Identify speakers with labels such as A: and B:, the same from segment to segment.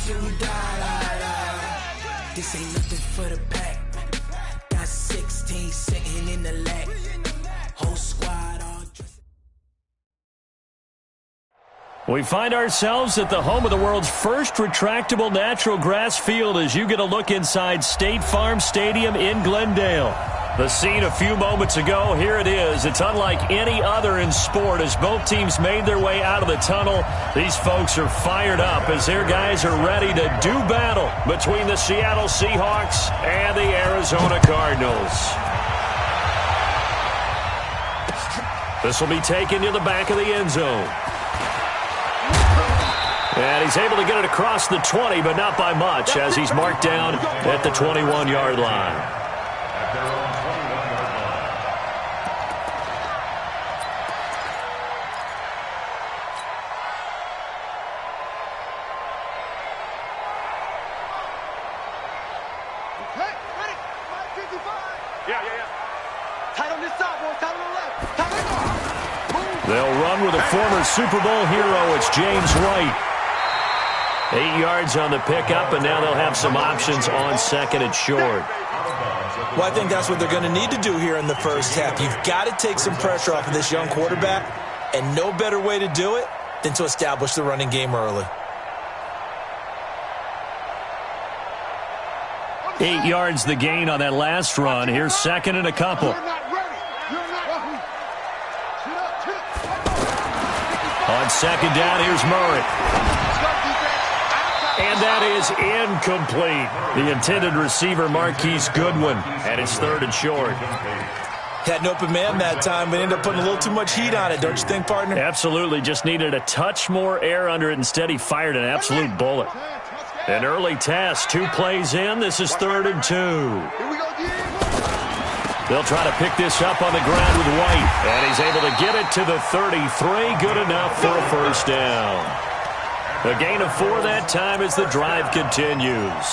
A: till we die. This ain't nothing for the pack. Got 16 sitting in the lap. Whole squad all dressed.
B: We find ourselves at the home of the world's first retractable natural grass field as you get a look inside State Farm Stadium in Glendale. The scene a few moments ago, here it is. It's unlike any other in sport as both teams made their way out of the tunnel. These folks are fired up as their guys are ready to do battle between the Seattle Seahawks and the Arizona Cardinals. This will be taken to the back of the end zone. And he's able to get it across the 20, but not by much, as he's marked down at the 21-yard line. They'll run with a former Super Bowl hero. It's James White. 8 yards on the pickup, and now they'll have some options on second and short.
C: Well, I think that's what they're going to need to do here in the first half. You've got to take some pressure off of this young quarterback, and no better way to do it than to establish the running game early.
B: 8 yards the gain on that last run. Here's second and a couple. On second down, here's Murray. And that is incomplete. The intended receiver, Marquise Goodwin, and it's third and short.
C: Had an open man that time, but ended up putting a little too much heat on it, don't you think, partner?
B: Absolutely. Just needed a touch more air under it. Instead, he fired an absolute bullet. An early test. 2 plays in. This is third and 2. They'll try to pick this up on the ground with White. And he's able to get it to the 33. Good enough for a first down. A gain of 4 that time as the drive continues.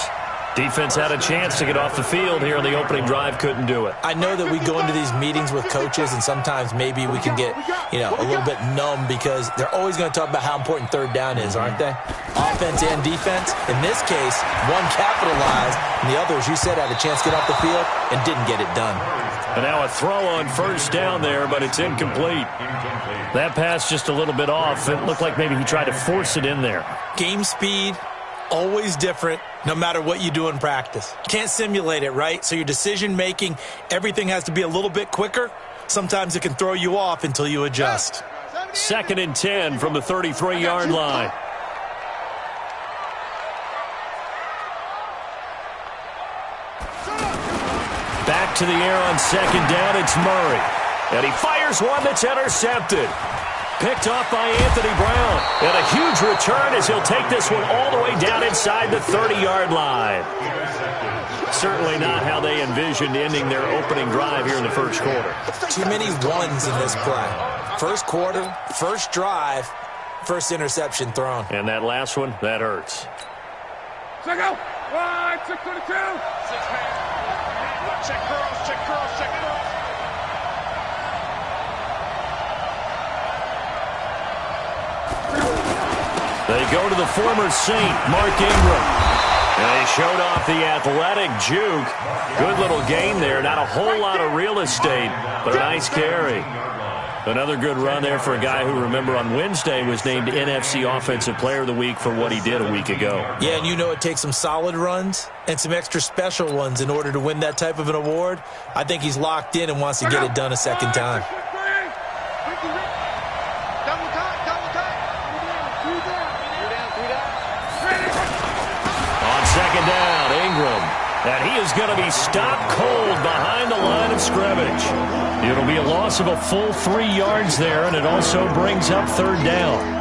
B: Defense had a chance to get off the field here on the opening drive, couldn't do it.
C: I know that we go into these meetings with coaches, and sometimes maybe we can get, a little bit numb because they're always going to talk about how important third down is, aren't they? Offense and defense. In this case, one capitalized, and the other, as you said, had a chance to get off the field and didn't get it done.
B: And now a throw on first down there, but it's incomplete. That pass just a little bit off. It looked like maybe he tried to force it in there.
C: Game speed, always different, no matter what you do in practice. Can't simulate it, right? So your decision-making, everything has to be a little bit quicker. Sometimes it can throw you off until you adjust.
B: Second and 10 from the 33-yard line. Back to the air on second down, it's Murray. And he fires one that's intercepted. Picked off by Anthony Brown. And a huge return as he'll take this one all the way down inside the 30-yard line. Certainly not how they envisioned ending their opening drive here in the first quarter.
C: Too many ones in this play. First quarter, first drive, first interception thrown.
B: And that last one, that hurts.
D: Check out. 622. 6-man. Check curls, check curls, check curls.
B: They go to the former Saint, Mark Ingram. And he showed off the athletic juke. Good little gain there. Not a whole lot of real estate, but a nice carry. Another good run there for a guy who, remember, on Wednesday was named NFC Offensive Player of the Week for what he did a week ago.
C: Yeah, and it takes some solid runs and some extra special ones in order to win that type of an award. I think he's locked in and wants to get it done a second time.
B: On second down, Ingram. And he is going to be stopped cold behind the line of scrimmage. It'll be a loss of a full 3 yards there, and it also brings up third down.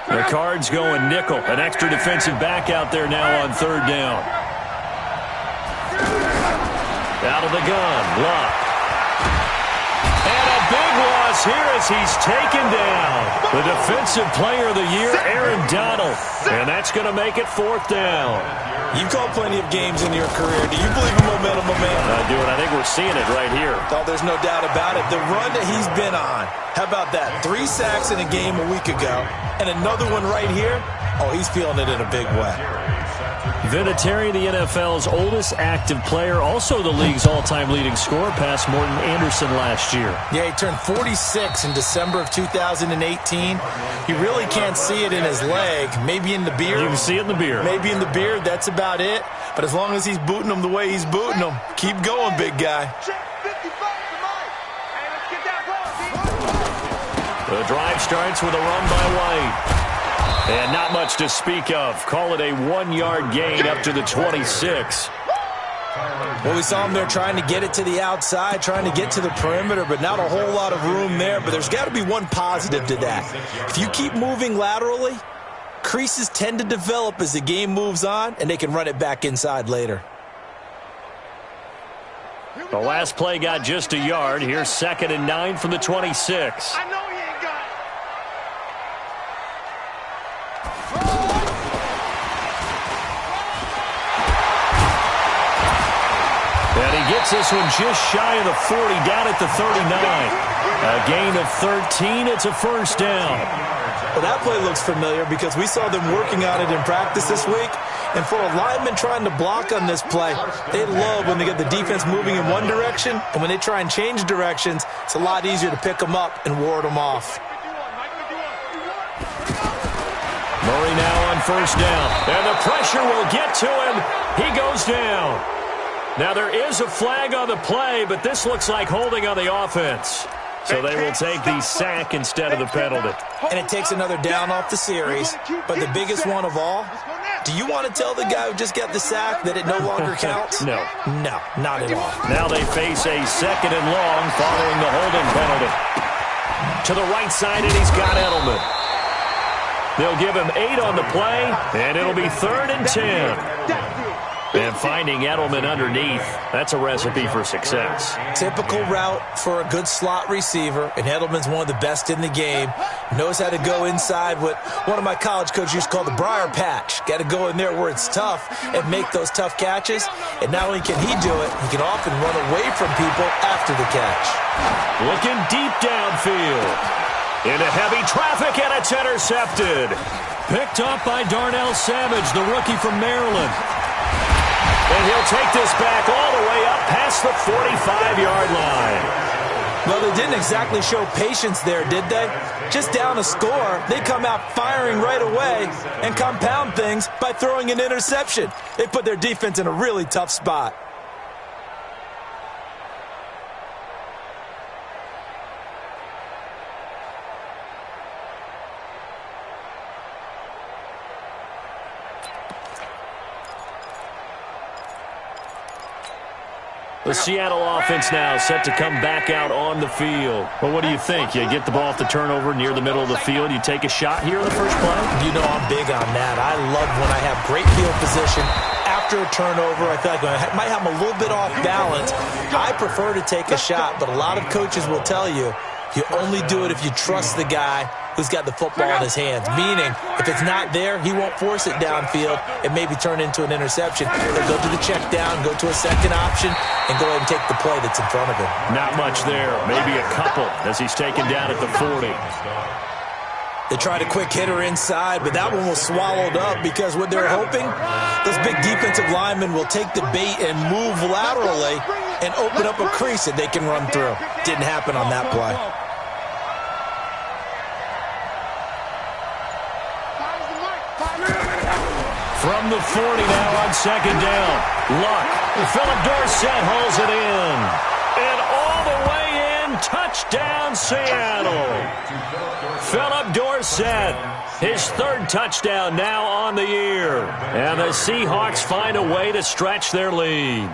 B: The Cards going nickel. An extra defensive back out there now on third down. Out of the gun, Luck. And a big one across here as he's taken down. The Defensive Player of the Year, Aaron Donald. And that's going to make it 4th down.
C: You've called plenty of games in your career. Do you believe in momentum, my man?
B: I do, and I think we're seeing it right here.
C: Oh, there's no doubt about it. The run that he's been on. How about that? 3 sacks in a game a week ago, and another one right here. Oh, he's feeling it in a big way.
B: Vinatieri, the NFL's oldest active player, also the league's all-time leading scorer, past Morton Anderson last year.
C: Yeah, he turned 46 in December of 2018. You really can't see it in his leg. Maybe in the beard.
B: You can see it in the beard.
C: Maybe in the beard. That's about it. But as long as he's booting him the way he's booting him, keep going, big guy.
B: The drive starts with a run by White. And not much to speak of. Call it a 1-yard gain up to the 26.
C: Well, we saw him there trying to get it to the outside, trying to get to the perimeter, but not a whole lot of room there. But there's got to be one positive to that. If you keep moving laterally, creases tend to develop as the game moves on, and they can run it back inside later.
B: The last play got just a yard. Here's 2nd and 9 from the 26. And he gets this one just shy of the 40, down at the 39. A gain of 13. It's a 1st down.
C: Well, that play looks familiar because we saw them working on it in practice this week. And for a lineman trying to block on this play, they love when they get the defense moving in one direction. And when they try and change directions, it's a lot easier to pick them up and ward them off.
B: Murray now on 1st down. And the pressure will get to him. He goes down. Now there is a flag on the play, but this looks like holding on the offense. So they will take the sack instead of the penalty.
C: And it takes another down off the series. But the biggest one of all, do you want to tell the guy who just got the sack that it no longer counts?
B: No.
C: No, not at all.
B: Now they face a 2nd and long following the holding penalty. To the right side, and he's got Edelman. They'll give him 8 on the play, and it'll be 3rd and 10. And finding Edelman underneath, that's a recipe for success.
C: Typical route for a good slot receiver, and Edelman's one of the best in the game. Knows how to go inside what one of my college coaches used to call the briar patch. Got to go in there where it's tough and make those tough catches. And not only can he do it, he can often run away from people after the catch.
B: Looking deep downfield. Into heavy traffic, and it's intercepted. Picked up by Darnell Savage, the rookie from Maryland. And he'll take this back all the way up past the 45-yard line.
C: Well, they didn't exactly show patience there, did they? Just down a score, they come out firing right away and compound things by throwing an interception. They put their defense in a really tough spot.
B: The Seattle offense now set to come back out on the field. Well, what do you think? You get the ball off the turnover near the middle of the field. You take a shot here in the first play?
C: You know I'm big on that. I love when I have great field position after a turnover. I feel like I might have them a little bit off balance. I prefer to take a shot, but a lot of coaches will tell you, you only do it if you trust the guy who's got the football in his hands. Meaning, if it's not there, he won't force it downfield and maybe turn into an interception. He'll go to the check down, go to a second option, and go ahead and take the play that's in front of him.
B: Not much there. Maybe a couple as he's taken down at the 40.
C: They tried a quick hitter inside, but that one was swallowed up because what they're hoping, those big defensive linemen will take the bait and move laterally and open up a crease that they can run through. Didn't happen on that play.
B: From the 40 now on 2nd down. Luck. Philip Dorsett hauls it in. And all the way in. Touchdown, Seattle. Philip Dorsett. His 3rd touchdown now on the year. And the Seahawks find a way to stretch their lead.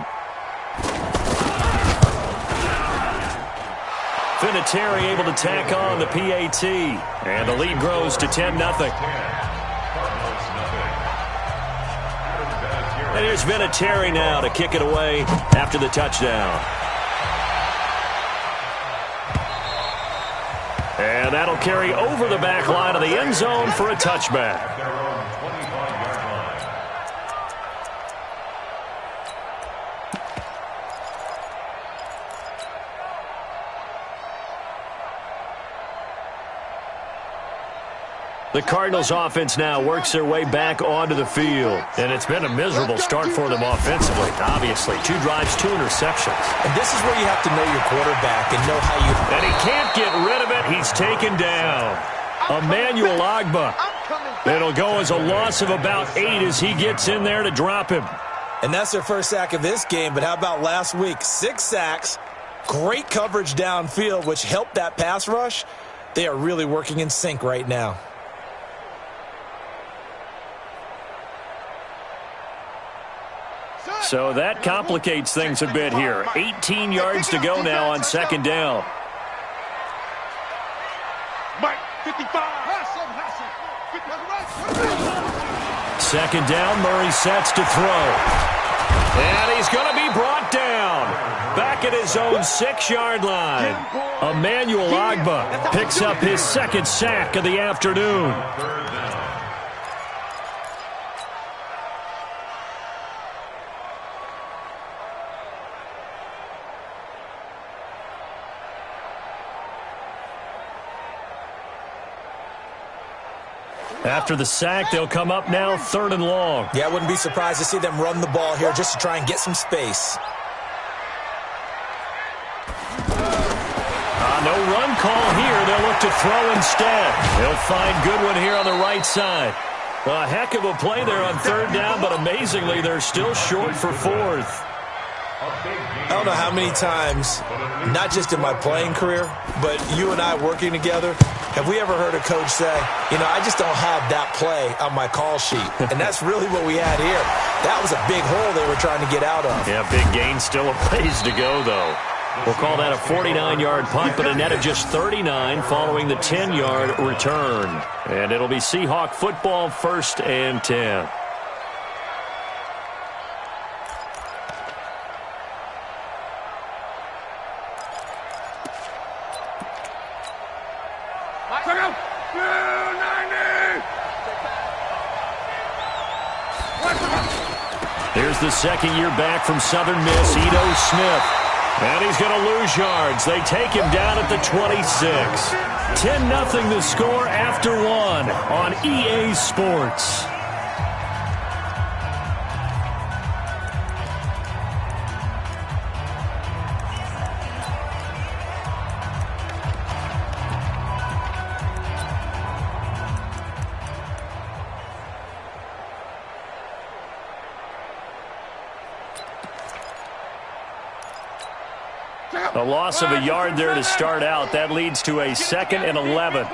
B: Vinatieri able to tack on the PAT. And the lead grows to 10-0. And here's Vinatieri now to kick it away after the touchdown. And that'll carry over the back line of the end zone for a touchback. The Cardinals offense now works their way back onto the field. And it's been a miserable start for them offensively, obviously. 2 drives, 2 interceptions.
C: And this is where you have to know your quarterback and know how you...
B: And he can't get rid of it. He's taken down. Emmanuel Ogbah. It'll go as a loss of about 8 as he gets in there to drop him.
C: And that's their first sack of this game. But how about last week? 6 sacks, great coverage downfield, which helped that pass rush. They are really working in sync right now.
B: So that complicates things a bit here. 18 yards to go now on second down.
D: Mike, 55.
B: Second down, Murray sets to throw. And he's going to be brought down. Back at his own 6-yard line. Emmanuel Ogbah picks up his second sack of the afternoon. After the sack, they'll come up now 3rd and long.
C: Yeah, I wouldn't be surprised to see them run the ball here just to try and get some space.
B: No run call here. They'll look to throw instead. They'll find Goodwin here on the right side. A heck of a play there on 3rd down, but amazingly, they're still short for 4th.
C: I don't know how many times, not just in my playing career, but you and I working together, have we ever heard a coach say, you know, I just don't have that play on my call sheet. And that's really what we had here. That was a big hole they were trying to get out of.
B: Yeah, big gain, still a ways to go, though. We'll call that a 49-yard punt, but a net of just 39 following the 10-yard return. And it'll be Seahawk football, 1st and 10. Here's the second year back from Southern Miss, Ito Smith. And he's going to lose yards. They take him down at the 26. 10-0 the score after 1 on EA Sports. A loss of a yard there to start out. That leads to a 2nd and 11.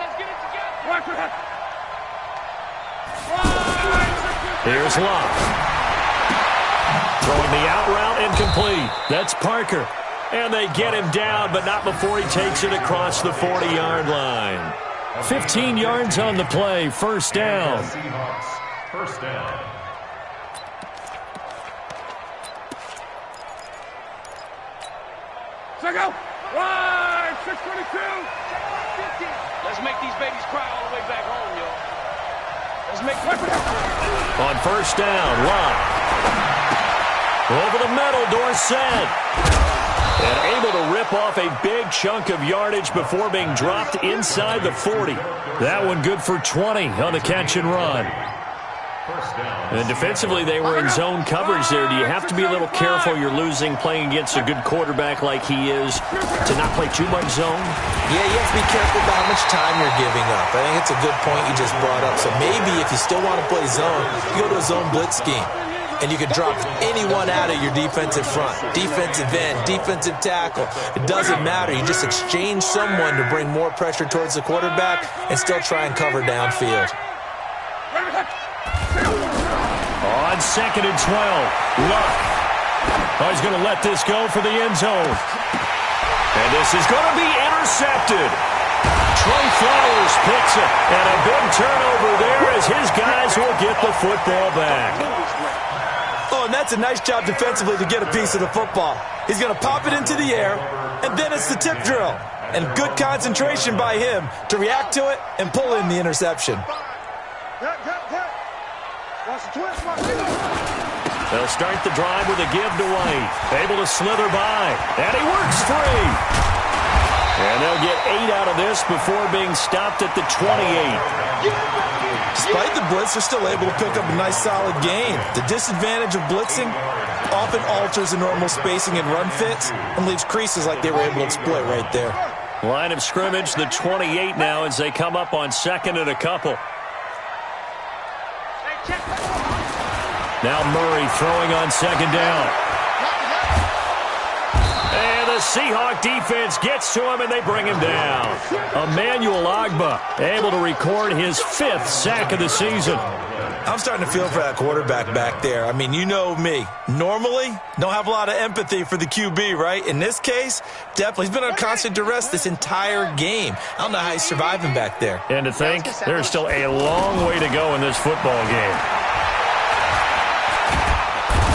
B: Here's Locke. Throwing the out route incomplete. That's Parker. And they get him down, but not before he takes it across the 40-yard line. 15 yards on the play. 1st down.
E: First down.
D: Go! Right! 622! Let's make these babies cry all the way back home, y'all. Let's make...
B: On 1st down, Locke. Over the middle, Dorsett. And able to rip off a big chunk of yardage before being dropped inside the 40. That one good for 20 on the catch and run. And defensively, they were in zone coverage there. Do you have to be a little careful? You're losing playing against a good quarterback like he is to not play too much zone?
C: Yeah, you have to be careful about how much time you're giving up. I think it's a good point you just brought up. So maybe if you still want to play zone, you go to a zone blitz scheme. And you can drop anyone out of your defensive front. Defensive end, defensive tackle. It doesn't matter. You just exchange someone to bring more pressure towards the quarterback and still try and cover downfield.
B: On 2nd and 12, Luck. Oh, he's going to let this go for the end zone. And this is going to be intercepted. Trey Flowers picks it. And a big turnover there as his guys will get the football back.
C: Oh, and that's a nice job defensively to get a piece of the football. He's going to pop it into the air, and then it's the tip drill. and good concentration by him to react to it and pull in the interception.
B: They'll start the drive with a give to White. Able to slither by, and he works free. And they'll get 8 out of this before being stopped at the 28.
C: Despite the blitz, they're still able to pick up a nice solid gain. The disadvantage of blitzing often alters the normal spacing and run fits and leaves creases like they were able to exploit right there.
B: Line of scrimmage, the 28 now as they come up on 2nd and a couple. Now Murray throwing on 2nd down. And the Seahawk defense gets to him, and they bring him down. Emmanuel Ogbah able to record his 5th sack of the season.
C: I'm starting to feel for that quarterback back there. I mean, you know me. Normally, don't have a lot of empathy for the QB, right? In this case, definitely. He's been on constant duress this entire game. I don't know how he's surviving back there.
B: And to think, there's still a long way to go in this football game.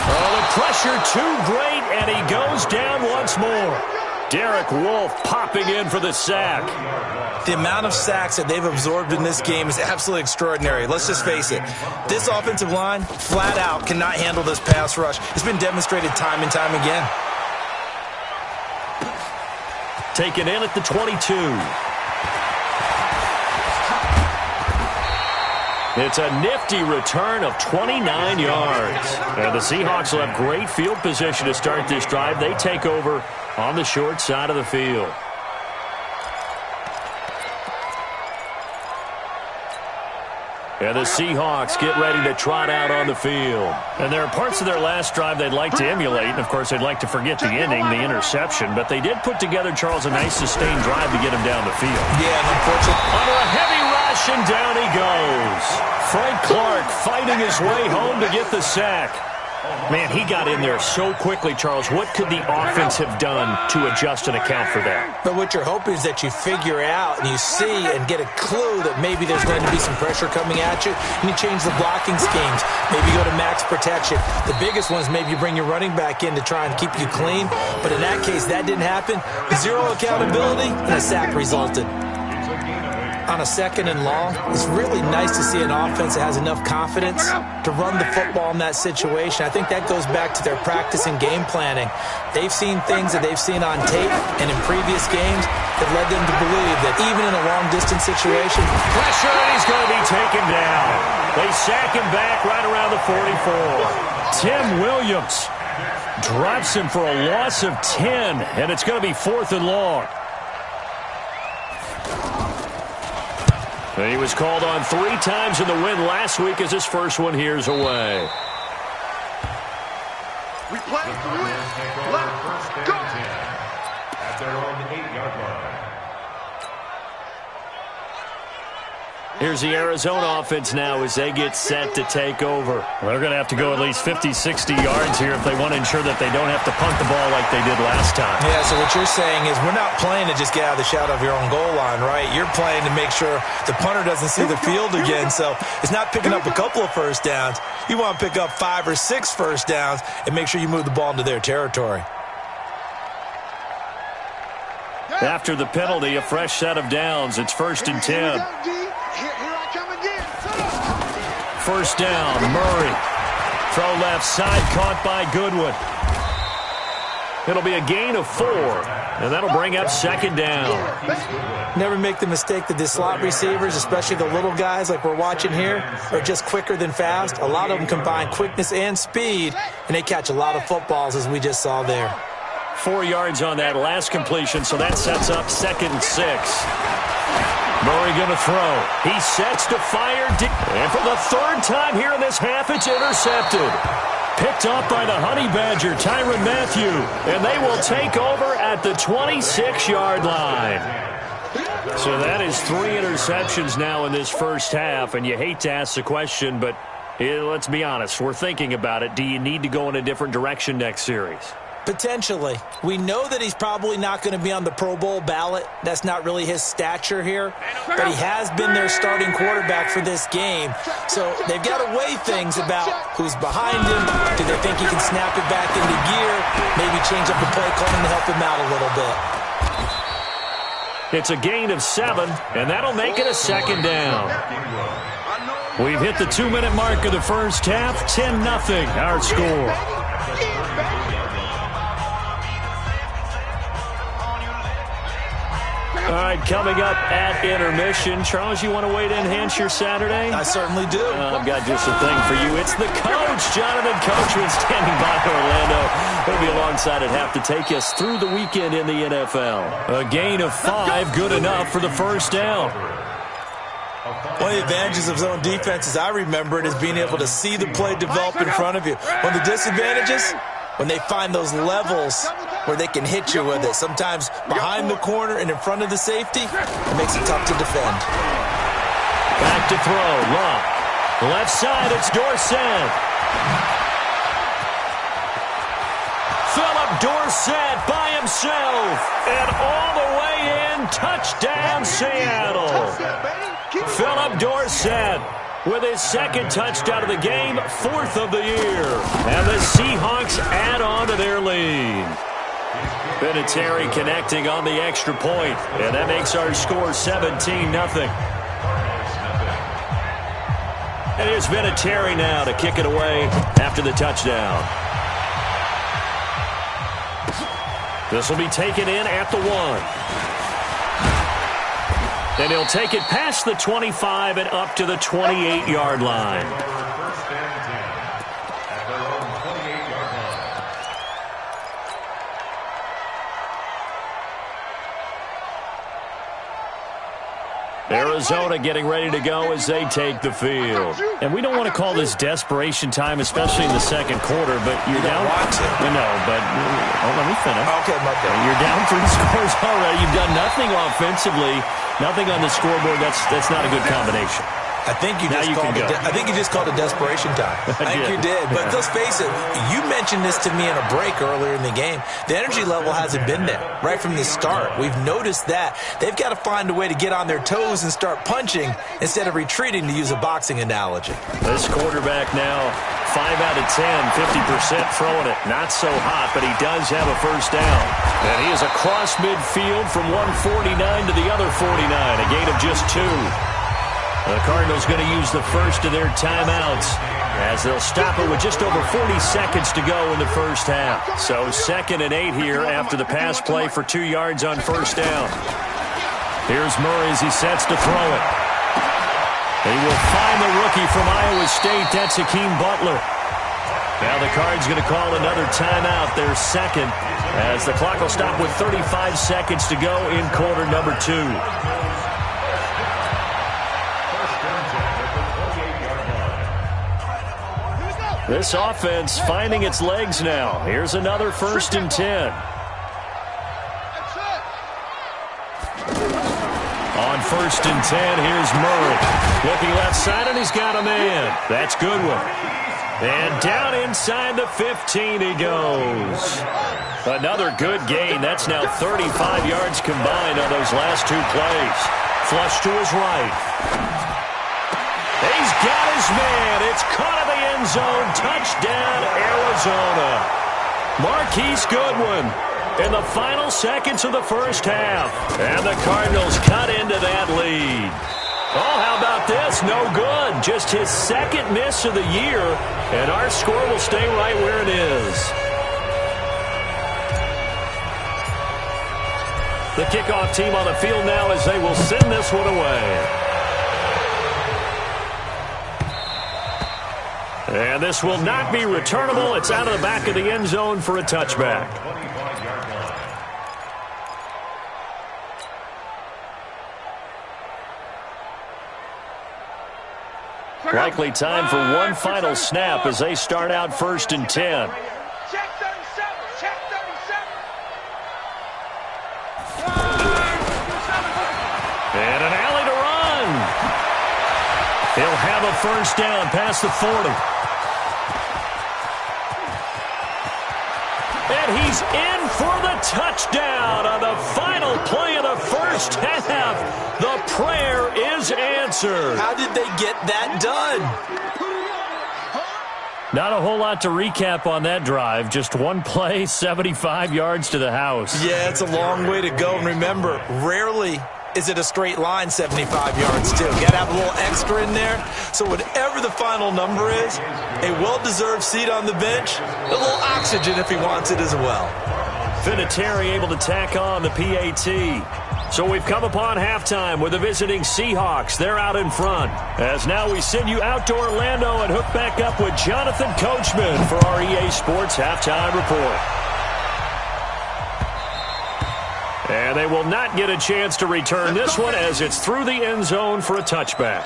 B: Oh, the pressure too great, and he goes down once more. Derek Wolfe popping in for the sack.
C: The amount of sacks that they've absorbed in this game is absolutely extraordinary. Let's just face it. This offensive line, flat out, cannot handle this pass rush. It's been demonstrated time and time again.
B: Taken in at the 22. It's a nifty return of 29 yards. And the Seahawks will have great field position to start this drive. They take over on the short side of the field. And the Seahawks get ready to trot out on the field. And there are parts of their last drive they'd like to emulate. And, of course, they'd like to forget the ending, the interception. But they did put together, Charles, a nice sustained drive to get him down the field.
C: Yeah, and unfortunately,
B: under a heavy rush, and down he goes. Frank Clark fighting his way home to get the sack. Man, he got in there so quickly, Charles. What could the offense have done to adjust and account for that?
C: But what you're hoping is that you figure out and you see and get a clue that maybe there's going to be some pressure coming at you, and you change the blocking schemes. Maybe you go to max protection. The biggest one is maybe you bring your running back in to try and keep you clean. But in that case, that didn't happen. Zero accountability, and a sack resulted. On a 2nd and long, it's really nice to see an offense that has enough confidence to run the football in that situation. I think that goes back to their practice and game planning. They've seen things that they've seen on tape and in previous games that led them to believe that even in a long-distance situation,
B: pressure, and he's going to be taken down. They sack him back right around the 44. Tim Williams drops him for a loss of 10, and it's going to be 4th and long. He was called on 3 times in the win last week as his first one here's away.
D: We play to win. Let's go.
E: At their own 8-yard line.
B: Here's the Arizona offense now as they get set to take over. They're going to have to go at least 50, 60 yards here if they want to ensure that they don't have to punt the ball like they did last time.
C: Yeah, so what you're saying is we're not playing to just get out of the shadow of your own goal line, right? You're playing to make sure the punter doesn't see the field again. So it's not picking up a couple of first downs. You want to pick up 5 or 6 first downs and make sure you move the ball into their territory.
B: After the penalty, a fresh set of downs. It's 1st and 10. First down, Murray. Throw left side, caught by Goodwin. It'll be a gain of 4, and that'll bring up 2nd down.
C: Never make the mistake that the slot receivers, especially the little guys like we're watching here, are just quicker than fast. A lot of them combine quickness and speed, and they catch a lot of footballs, as we just saw there.
B: 4 yards on that last completion, so that sets up 2nd and 6. Murray going to throw. He sets to fire. And for the 3rd time here in this half, it's intercepted. Picked up by the Honey Badger, Tyrann Mathieu. And they will take over at the 26-yard line. So that is 3 interceptions now in this first half. And you hate to ask the question, but let's be honest. We're thinking about it. Do you need to go in a different direction next series?
C: Potentially. We know that he's probably not going to be on the Pro Bowl ballot. That's not really his stature here. But he has been their starting quarterback for this game. So they've got to weigh things about who's behind him. Do they think he can snap it back into gear? Maybe change up the play calling to help him out a little bit.
B: It's a gain of 7, and that'll make it a second down. We've hit the 2-minute mark of the first half. 10-0 our score. All right, coming up at intermission. Charles, you want to wait to enhance your Saturday?
C: I certainly do.
B: I've got just a thing for you. It's the coach, Jonathan Coachman, standing by Orlando. He'll be alongside at half to take us through the weekend in the NFL. A gain of 5, good enough for the first down.
C: One of the advantages of zone defense, as I remember it, is being able to see the play develop in front of you. One of the disadvantages, when they find those levels where they can hit you with it. Sometimes behind the corner and in front of the safety, it makes it tough to defend.
B: Back to throw. Long. Left side, it's Dorsett. Philip Dorsett by himself. And all the way in, touchdown Seattle. Philip Dorsett with his second touchdown of the game, 4th of the year. And the Seahawks add on to their lead. Vinatieri connecting on the extra point, and that makes our score 17-0. And here's Vinatieri now to kick it away after the touchdown. This will be taken in at the 1. And he'll take it past the 25 and up to the 28-yard line.
E: First and 10 at their own 28-yard line.
B: Arizona getting ready to go as they take the field. And we don't want to call this desperation time, especially in the second quarter, but you're down. No, but let me finish.
C: Okay, okay.
B: You're down 3 scores already. You've done nothing offensively, nothing on the scoreboard. That's not a good combination.
C: I think you just called it desperation time. I think you did. But let's face it, you mentioned this to me in a break earlier in the game. The energy level hasn't been there right from the start. We've noticed that. They've got to find a way to get on their toes and start punching instead of retreating, to use a boxing analogy.
B: This quarterback now, 5 out of 10, 50% throwing it. Not so hot, but he does have a first down. And he is across midfield from 149 to the other 49, a gain of just 2. The Cardinals going to use the first of their timeouts as they'll stop it with just over 40 seconds to go in the first half. So 2nd and 8 here after the pass play for 2 yards on first down. Here's Murray as he sets to throw it. He will find the rookie from Iowa State. That's Hakeem Butler. Now the Cards going to call another timeout, their second, as the clock will stop with 35 seconds to go in quarter number 2. This offense finding its legs now. Here's another 1st and 10. On 1st and 10, here's Murray. Looking left side, and he's got a man. That's Goodwin. And down inside the 15 he goes. Another good gain. That's now 35 yards combined on those last 2 plays. Flush to his right. He's got his man. It's caught in the end zone. Touchdown, Arizona. Marquise Goodwin in the final seconds of the first half. And the Cardinals cut into that lead. Oh, how about this? No good. Just his 2nd miss of the year. And our score will stay right where it is. The kickoff team on the field now as they will send this one away. And this will not be returnable. It's out of the back of the end zone for a touchback. Likely time for one final snap as they start out 1st and 10.
D: Check 37. Check 37.
B: And an alley to run. He'll have a first down past the 40. And he's in for the touchdown on the final play of the first half. The prayer is answered.
C: How did they get that done?
B: Not a whole lot to recap on that drive. Just one play, 75 yards to the house.
C: Yeah, it's a long way to go. And remember, rarely is it a straight line 75 yards, too. Got to have a little extra in there. So whatever the final number is, a well-deserved seat on the bench, a little oxygen if he wants it as well.
B: Vinatieri able to tack on the PAT. So we've come upon halftime with the visiting Seahawks. They're out in front. As now we send you out to Orlando and hook back up with Jonathan Coachman for our EA Sports Halftime Report. And they will not get a chance to return this one as it's through the end zone for a touchback.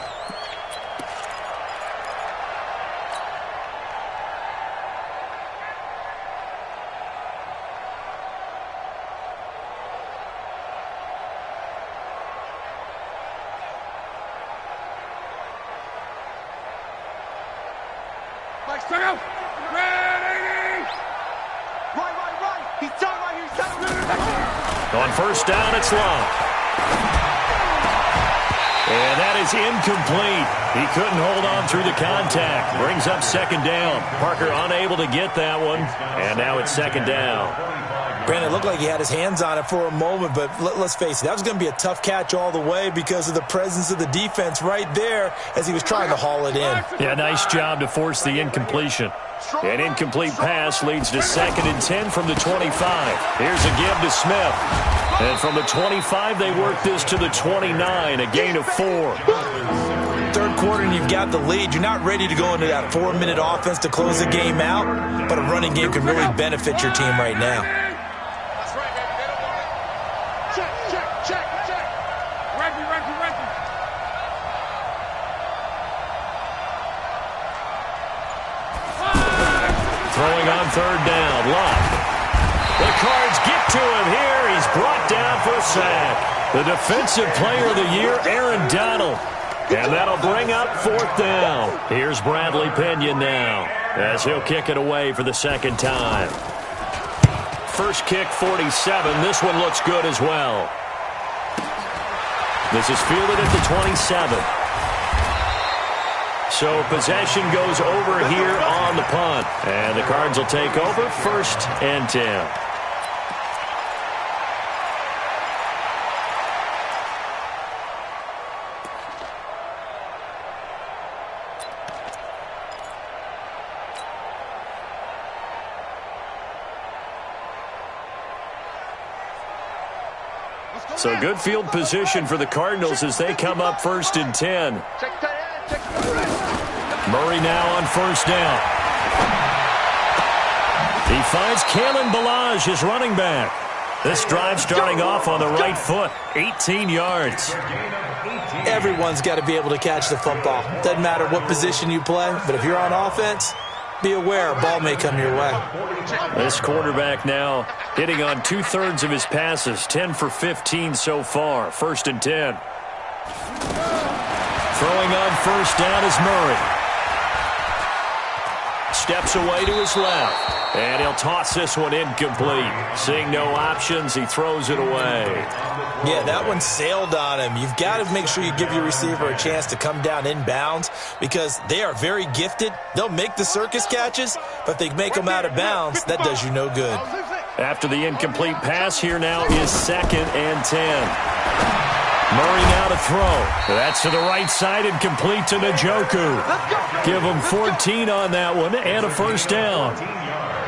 B: On first down, it's long. And that is incomplete. He couldn't hold on through the contact. Brings up second down. Parker unable to get that one. And now it's second down.
C: Brandon, it looked like he had his hands on it for a moment, but let's face it, that was going to be a tough catch all the way because of the presence of the defense right there as he was trying to haul it in.
B: Yeah, nice job to force the incompletion. An incomplete pass leads to 2nd and 10 from the 25. Here's a give to Smith. And from the 25, they work this to the 29, a gain of 4.
C: Third quarter and you've got the lead. You're not ready to go into that 4-minute offense to close the game out, but a running game can really benefit your team right now.
D: That's right, baby. They don't want it. Check. Reggie.
B: Throwing on third down. Love. The Cards get to him here. He's brought down for a sack. The Defensive Player of the Year, Aaron Donald. And that'll bring up 4th down. Here's Bradley Pinion now as he'll kick it away for the second time. First kick, 47. This one looks good as well. This is fielded at the 27. So possession goes over here on the punt. And the Cards will take over 1st and 10. So good field position for the Cardinals as they come up 1st and 10. Murray now on first down. He finds Kalen Ballage, his running back. This drive starting off on the right foot, 18 yards.
C: Everyone's got to be able to catch the football. Doesn't matter what position you play, but if you're on offense, be aware a ball may come your way.
B: This quarterback now hitting on 2/3 of his passes, 10 for 15 so far, 1st and 10. Throwing on first down is Murray. Steps away to his left. And he'll toss this one incomplete. Seeing no options, he throws it away.
C: Yeah, that one sailed on him. You've got to make sure you give your receiver a chance to come down inbounds because they are very gifted. They'll make the circus catches, but if they make them out of bounds, that does you no good.
B: After the incomplete pass, here now is 2nd and 10. Murray now to throw. That's to the right side and complete to Njoku. Give him 14 on that one and a first down.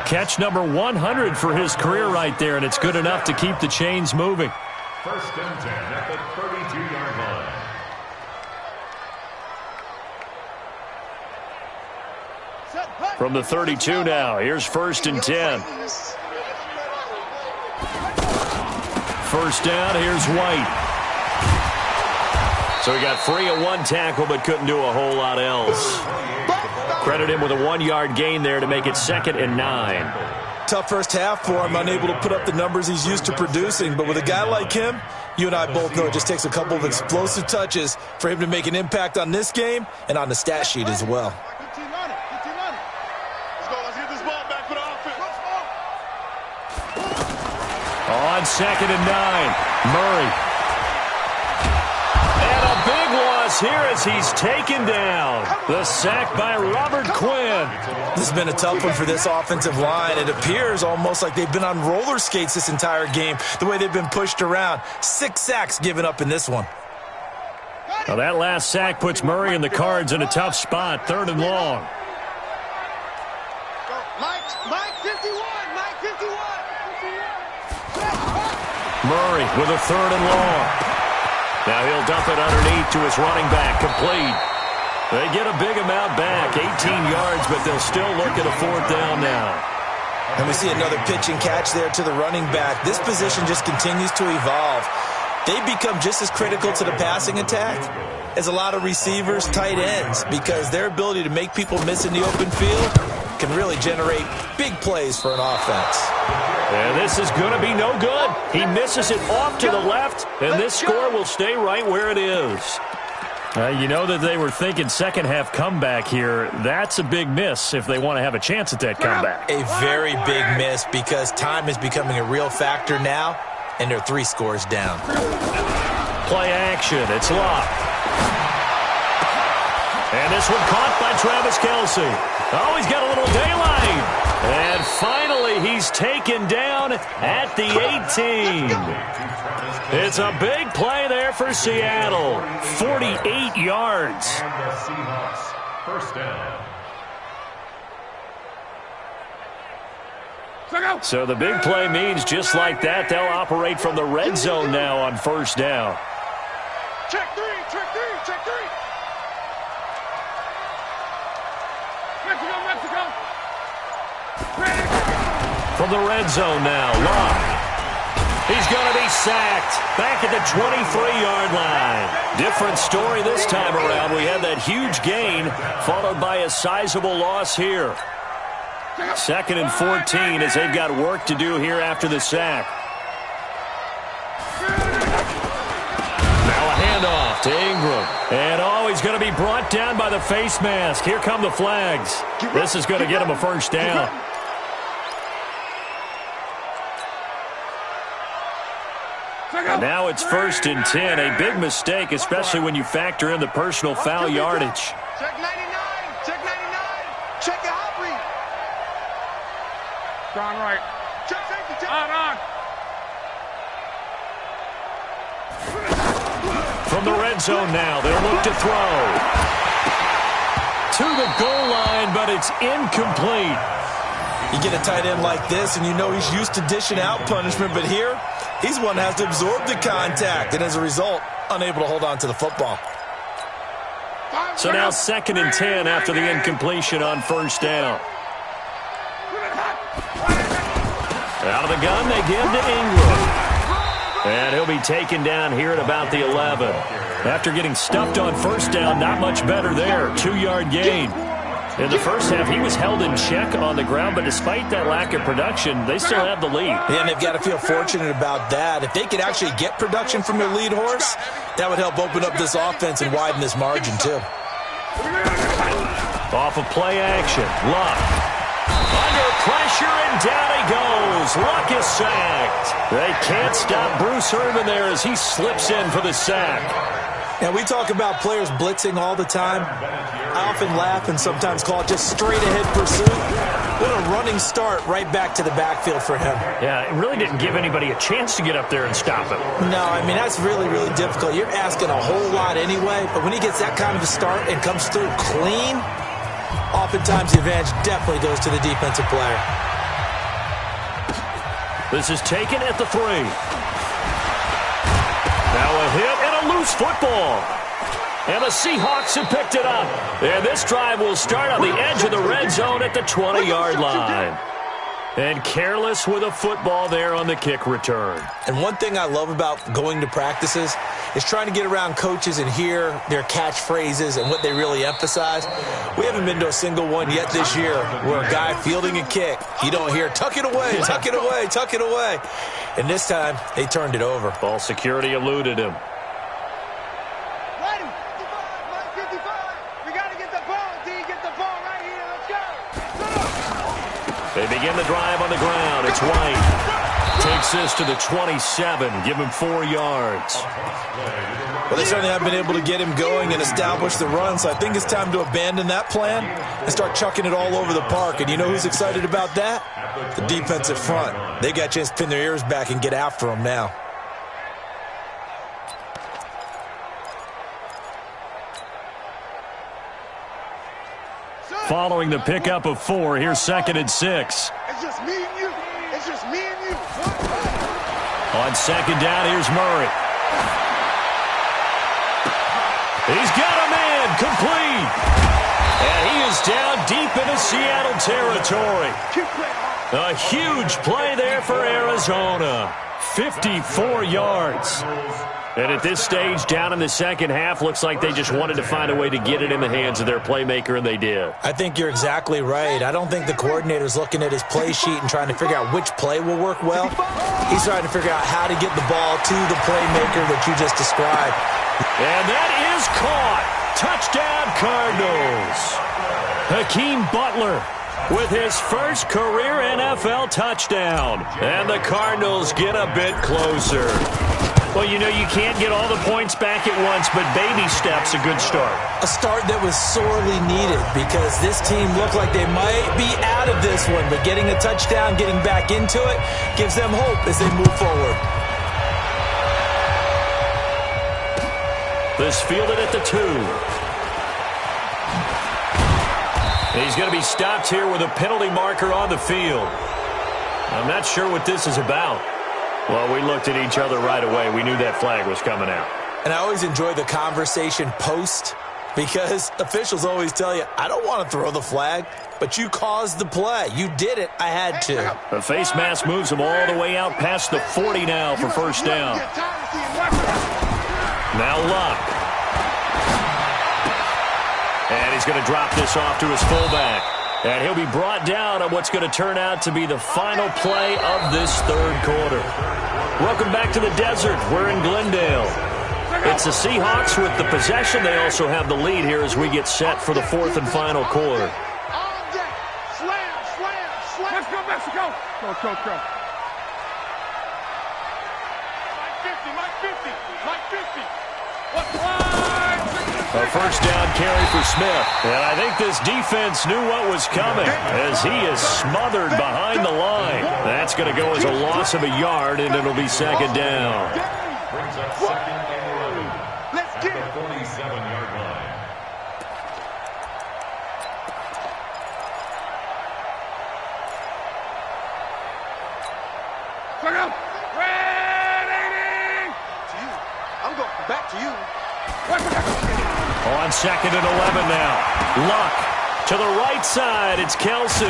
B: Catch number 100 for his career right there, and it's good enough to keep the chains moving.
E: 1st and 10 at the 32-yard line.
B: From the 32 now, here's 1st and 10. First down, here's White. So he got free of one tackle but couldn't do a whole lot else. Credit him with a 1-yard gain there to make it 2nd and 9.
C: Tough first half for him, unable to put up the numbers he's used to producing. But with a guy like him, you and I both know it just takes a couple of explosive touches for him to make an impact on this game and on the stat sheet as well. On
B: 2nd and 9, Murray. And a big loss falls here as he's taken down. The sack by Robert Quinn.
C: This has been a tough one for this offensive line. It appears almost like they've been on roller skates this entire game, the way they've been pushed around. 6 sacks given up in this one.
B: Well, that last sack puts Murray and the Cards in a tough spot, 3rd and long.
F: Mike 51, Mike 51.
B: Murray with a 3rd and long. Now he'll dump it underneath to his running back, complete. They get a big amount back, 18 yards, but they'll still look at a 4th down now.
C: And we see another pitch and catch there to the running back. This position just continues to evolve. They become just as critical to the passing attack as a lot of receivers, tight ends, because their ability to make people miss in the open field can really generate big plays for an offense.
B: And this is going to be no good. He misses it off to the left, and this score will stay right where it is. You know that they were thinking second-half comeback here. That's a big miss if they want to have a chance at that comeback.
C: A very big miss because time is becoming a real factor now, and they're 3 scores down.
B: Play action. It's locked. And this one caught by Travis Kelce. Oh, he's got a little daylight. And finally, he's taken down at the 18. It's a big play there for Seattle. 48 yards.
E: And the Seahawks, 1st down.
B: So the big play means just like that, they'll operate from the red zone now on 1st down.
F: Check 3, check 3, check 3. Mexico.
B: From the red zone now, Locke. He's going to be sacked back at the 23-yard line. Different story this time around. We had that huge gain followed by a sizable loss here. 2nd and 14 as they've got work to do here after the sack. Now a handoff to Ingram. And he's going to be brought down by the face mask. Here come the flags. This is going to get him a 1st down. And now it's 1st and 10. A big mistake, especially when you factor in the personal foul yardage.
F: Check 99, check 99, check the hot read. Gone right. Check safety, check. On.
B: From the red zone now, they'll look to throw. To the goal line, but it's incomplete.
C: You get a tight end like this, and you know he's used to dishing out punishment, but here, he's one that has to absorb the contact, and as a result, unable to hold on to the football.
B: So now 2nd and 10 after the incompletion on 1st down. Out of the gun, they give to Ingram. And he'll be taken down here at about the 11. After getting stuffed on 1st down, not much better there. 2-yard gain. In the first half, he was held in check on the ground, but despite that lack of production, they still have the lead.
C: Yeah, and they've got to feel fortunate about that. If they could actually get production from their lead horse, that would help open up this offense and widen this margin, too.
B: Off of play action, Luck. Under pressure, and down he goes. Luck is sacked. They can't stop Bruce Irvin there as he slips in for the sack.
C: And we talk about players blitzing all the time. I often laugh and sometimes call it just straight-ahead pursuit. What a running start right back to the backfield for him.
B: Yeah, it really didn't give anybody a chance to get up there and stop him.
C: No, I mean, that's really, really difficult. You're asking a whole lot anyway, but when he gets that kind of a start and comes through clean, oftentimes the advantage definitely goes to the defensive player.
B: This is taken at the 3. Now a hit and a loose football. And the Seahawks have picked it up. And this drive will start on the edge of the red zone at the 20-yard line. And careless with a football there on the kick return.
C: And one thing I love about going to practices is trying to get around coaches and hear their catchphrases and what they really emphasize. We haven't been to a single one yet this year where a guy fielding a kick, you don't hear, tuck it away, tuck it away, tuck it away. And this time, they turned it over.
B: Ball security eluded him.
F: Ready, 55. We got to get the ball, D. Get the ball right here. Let's go.
B: They begin the drive on the ground. It's White. Takes this to the 27. Give him 4 yards.
C: Well, they certainly haven't been able to get him going and establish the run, so I think it's time to abandon that plan and start chucking it all over the park. And you know who's excited about that? The defensive front. They got a chance to pin their ears back and get after him now.
B: Following the pickup of 4, here's 2nd and 6.
F: It's just me and you. It's just me and you.
B: On 2nd down, here's Murray. He's got a man complete. And he is down deep into Seattle territory. A huge play there for Arizona. 54 yards. And at this stage, down in the second half, looks like they just wanted to find a way to get it in the hands of their playmaker, and they did.
C: I think you're exactly right. I don't think the coordinator's looking at his play sheet and trying to figure out which play will work well. He's trying to figure out how to get the ball to the playmaker that you just described.
B: And that is caught. Touchdown, Cardinals. Hakeem Butler with his first career NFL touchdown. And the Cardinals get a bit closer. Well, you know, you can't get all the points back at once, but baby steps, a good start.
C: A start that was sorely needed because this team looked like they might be out of this one, but getting a touchdown, getting back into it, gives them hope as they move forward.
B: This fielded at the 2. He's going to be stopped here with a penalty marker on the field. I'm not sure what this is about. Well, we looked at each other right away. We knew that flag was coming out.
C: And I always enjoy the conversation post because officials always tell you, I don't want to throw the flag, but you caused the play. You did it. I had to.
B: The face mask moves him all the way out past the 40 now for first down. Now Luck. And he's going to drop this off to his fullback. And he'll be brought down on what's going to turn out to be the final play of this third quarter. Welcome back to the desert. We're in Glendale. It's the Seahawks with the possession. They also have the lead here as we get set for the 4th and final quarter.
D: Let's go, Mexico. Go. Mike 50. What's wide?
B: A first down carry for Smith. And I think this defense knew what was coming as he is smothered behind the line. That's going to go as a loss of a yard, and it'll be 2nd down.
E: Brings up 2nd and 11.
F: Let's get it.
E: 47-yard line.
D: Check out. Red 80.
F: To you. I'm going back to you.
B: On 2nd and 11 now. Luck to the right side. It's Kelsey.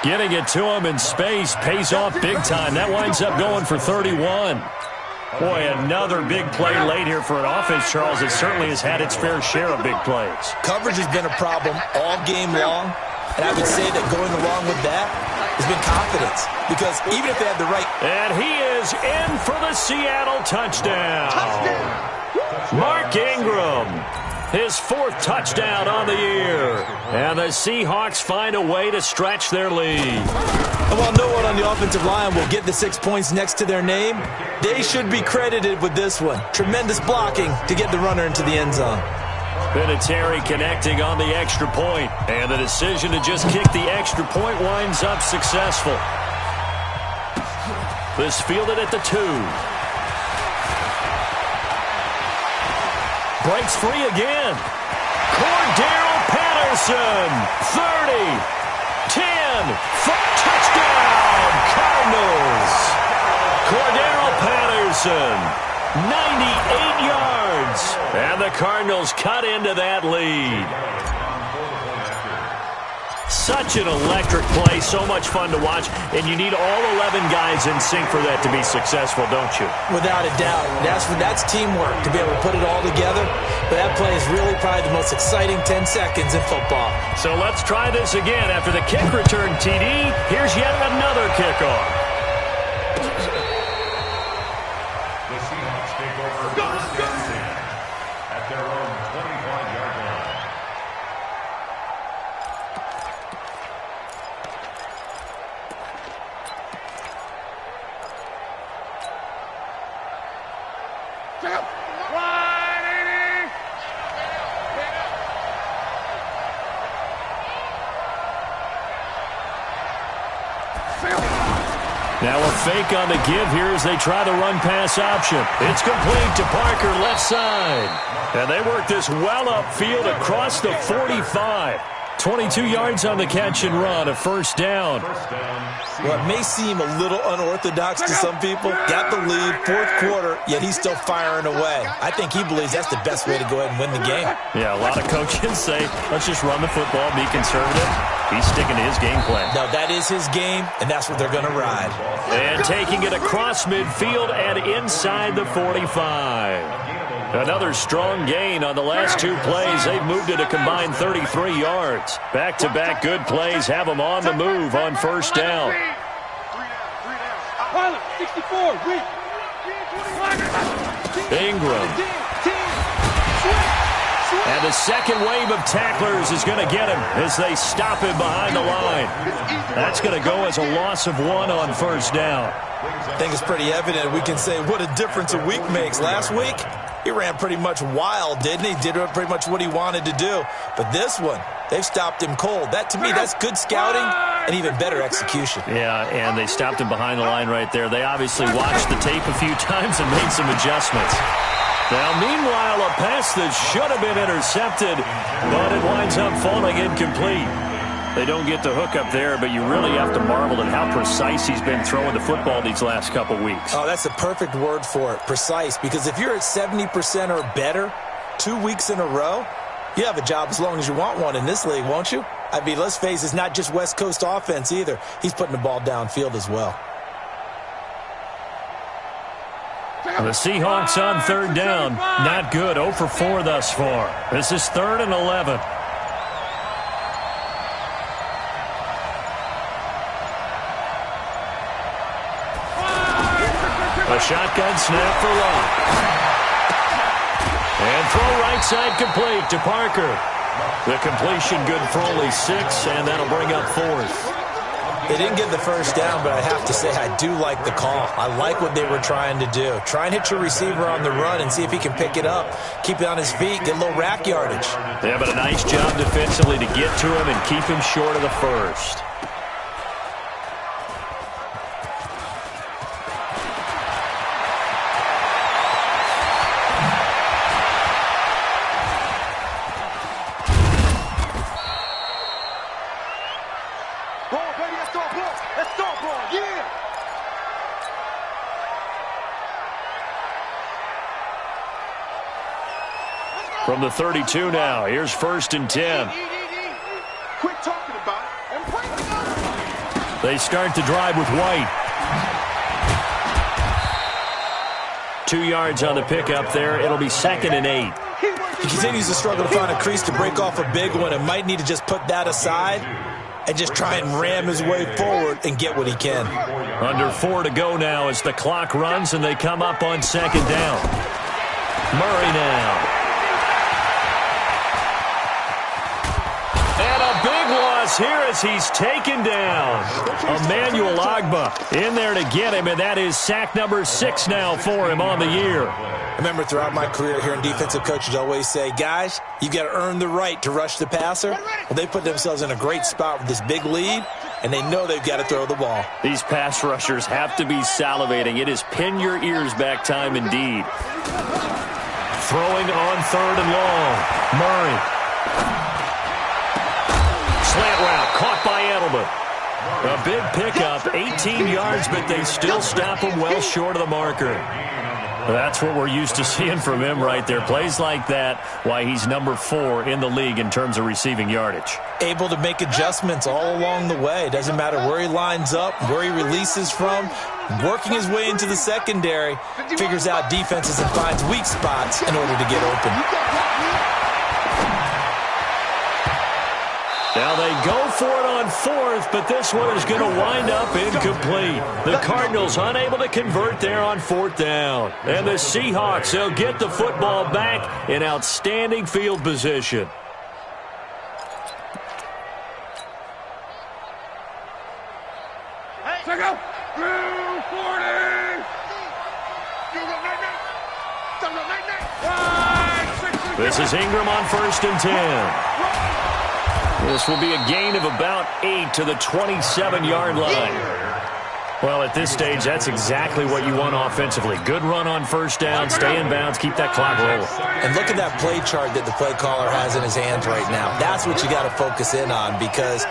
B: Getting it to him in space pays off big time. That winds up going for 31. Boy, another big play late here for an offense, Charles. It certainly has had its fair share of big plays.
C: Coverage has been a problem all game long, and I would say that going along with that has been confidence. Because even if they had the right...
B: And he is in for the Seattle touchdown. Mark Ingram, his 4th touchdown on the year. And the Seahawks find a way to stretch their lead.
C: And while no one on the offensive line will get the 6 points next to their name, they should be credited with this one. Tremendous blocking to get the runner into the end zone.
B: Vinatieri connecting on the extra point. And the decision to just kick the extra point winds up successful. This fielded at the 2. Breaks free again. Cordero Patterson, 30, 10, touchdown, Cardinals. Cordero Patterson, 98 yards. And the Cardinals cut into that lead. Such an electric play, so much fun to watch, and you need all 11 guys in sync for that to be successful, don't you?
C: Without a doubt. That's teamwork, to be able to put it all together. But that play is really probably the most exciting 10 seconds in football.
B: So let's try this again. After the kick return, TD, here's yet another kickoff.
E: The Seahawks take over first and 10 at their own 25-yard line.
B: Now a fake on the give here as they try the run-pass option. It's complete to Parker, left side. And they work this well upfield across the 45. 22 yards on the catch and run, a first down.
C: Well, it may seem a little unorthodox to some people. Got the lead, fourth quarter, yet he's still firing away. I think he believes that's the best way to go ahead and win the game.
B: Yeah, a lot of coaches say, let's just run the football, be conservative. He's sticking to his game plan.
C: No, that is his game, and that's what they're going to ride.
B: And taking it across midfield and inside the 45. Another strong gain on the last two plays. They've moved it a combined 33 yards. Back-to-back good plays have them on the move on first down.
F: 64.
B: Ingram. And the second wave of tacklers is going to get him as they stop him behind the line. That's going to go as a loss of 1 on first down.
C: I think it's pretty evident. We can say what a difference a week makes. Last week, he ran pretty much wild, didn't he? Did pretty much what he wanted to do. But this one, they've stopped him cold. That, to me, that's good scouting and even better execution.
B: Yeah, and they stopped him behind the line right there. They obviously watched the tape a few times and made some adjustments. Now, meanwhile, a pass that should have been intercepted, but it winds up falling incomplete. They don't get the hook up there, but you really have to marvel at how precise he's been throwing the football these last couple weeks.
C: Oh, that's the perfect word for it, precise, because if you're at 70% or better 2 weeks in a row, you have a job as long as you want one in this league, won't you? I mean, let's face it, it's not just West Coast offense either. He's putting the ball downfield as well.
B: The Seahawks on third down. Not good. 0 for 4 thus far. This is 3rd and 11. A shotgun snap for Locke. And throw right side complete to Parker. The completion good for only 6, and that'll bring up 4th.
C: They didn't get the first down, but I have to say I do like the call. I like what they were trying to do. Try and hit your receiver on the run and see if he can pick it up. Keep it on his feet, get a little rack yardage.
B: Yeah, but a nice job defensively to get to him and keep him short of the first. From the 32 now, here's 1st and 10.
F: Quit talking about it and bring it up.
B: They start the drive with White. 2 yards on the pickup there. It'll be 2nd and 8.
C: He continues to struggle to find a crease to break off a big one and might need to just put that aside and just try and ram his way forward and get what he can.
B: Under 4 to go now as the clock runs and they come up on 2nd down. Murray now. Here as he's taken down. Emmanuel Agba in there to get him, and that is sack number 6 now for him on the year.
C: I remember throughout my career hearing defensive coaches always say, guys, you've got to earn the right to rush the passer. Well, they put themselves in a great spot with this big lead, and they know they've got to throw the ball.
B: These pass rushers have to be salivating. It is pin your ears back time indeed. Throwing on 3rd and long. Murray. Slant route, caught by Edelman. A big pickup, 18 yards, but they still stop him well short of the marker. That's what we're used to seeing from him right there. Plays like that, why he's number 4 in the league in terms of receiving yardage.
C: Able to make adjustments all along the way. Doesn't matter where he lines up, where he releases from. Working his way into the secondary, figures out defenses and finds weak spots in order to get open.
B: Now they go for it on 4th, but this one is going to wind up incomplete. The Cardinals unable to convert there on 4th down. And the Seahawks, they'll get the football back in outstanding field position.
F: Check out. 240.
B: This is Ingram on 1st and 10. This will be a gain of about 8 to the 27-yard line. Well, at this stage, that's exactly what you want offensively. Good run on 1st down, stay in bounds, keep that clock rolling.
C: And look at that play chart that the play caller has in his hands right now. That's what you got to focus in on, because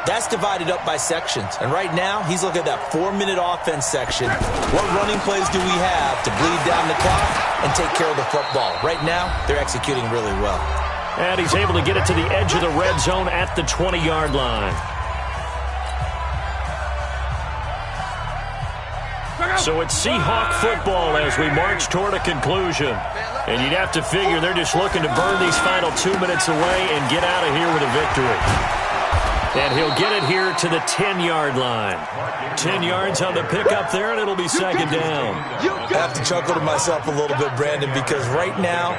C: that's divided up by sections. And right now, he's looking at that 4-minute offense section. What running plays do we have to bleed down the clock and take care of the football? Right now, they're executing really well.
B: And he's able to get it to the edge of the red zone at the 20-yard line. So it's Seahawk football as we march toward a conclusion. And you'd have to figure they're just looking to burn these final 2 minutes away and get out of here with a victory. And he'll get it here to the 10-yard line. 10 yards on the pickup there, and it'll be 2nd down.
C: I have to chuckle to myself a little bit, Brandon, because right now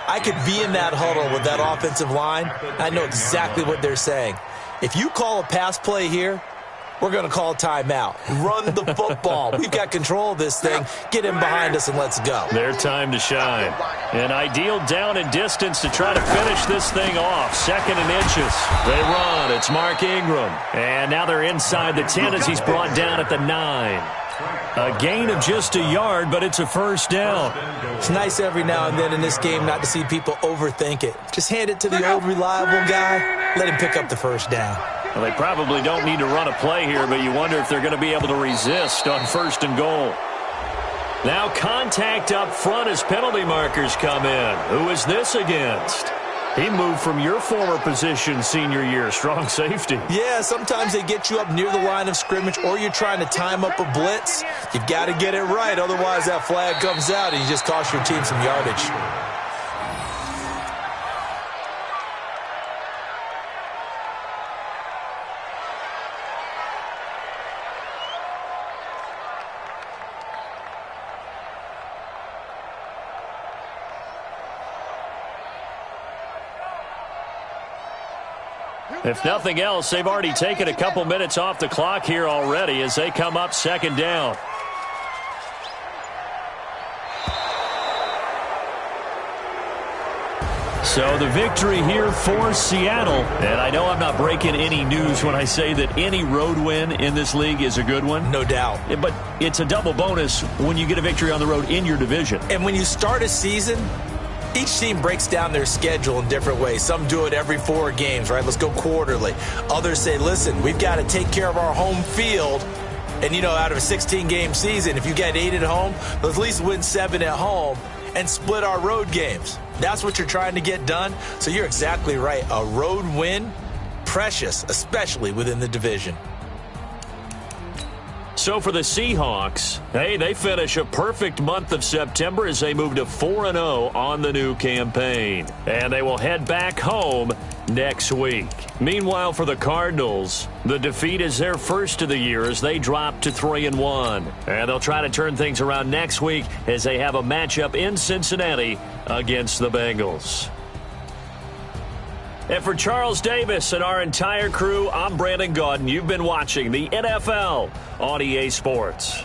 C: I could be in that huddle with that offensive line. I know exactly what they're saying. If you call a pass play here, we're going to call timeout. Run the football. We've got control of this thing. Get in behind us and let's go.
B: Their time to shine. An ideal down and distance to try to finish this thing off. 2nd and inches. They run. It's Mark Ingram. And now they're inside the 10 as he's brought down at the 9. A gain of just a yard, but it's a 1st down.
C: It's nice every now and then in this game not to see people overthink it. Just hand it to the old reliable guy. Let him pick up the 1st down.
B: Well, they probably don't need to run a play here, but you wonder if they're going to be able to resist on 1st and goal. Now contact up front as penalty markers come in. Who is this against? He moved from your former position senior year, strong safety.
C: Yeah, sometimes they get you up near the line of scrimmage, or you're trying to time up a blitz. You've got to get it right, otherwise that flag comes out and you just cost your team some yardage.
B: If nothing else, they've already taken a couple minutes off the clock here already as they come up 2nd down. So the victory here for Seattle. And I know I'm not breaking any news when I say that any road win in this league is a good one.
C: No doubt.
B: But it's a double bonus when you get a victory on the road in your division.
C: And when you start a season, each team breaks down their schedule in different ways. Some do it every 4 games, right? Let's go quarterly. Others say, listen, we've got to take care of our home field. And, you know, out of a 16-game season, if you get 8 at home, let's at least win 7 at home and split our road games. That's what you're trying to get done. So you're exactly right. A road win, precious, especially within the division.
B: So for the Seahawks, hey, they finish a perfect month of September as they move to 4-0 on the new campaign. And they will head back home next week. Meanwhile, for the Cardinals, the defeat is their first of the year as they drop to 3-1. And they'll try to turn things around next week as they have a matchup in Cincinnati against the Bengals. And for Charles Davis and our entire crew, I'm Brandon Gaudin. You've been watching the NFL on EA Sports.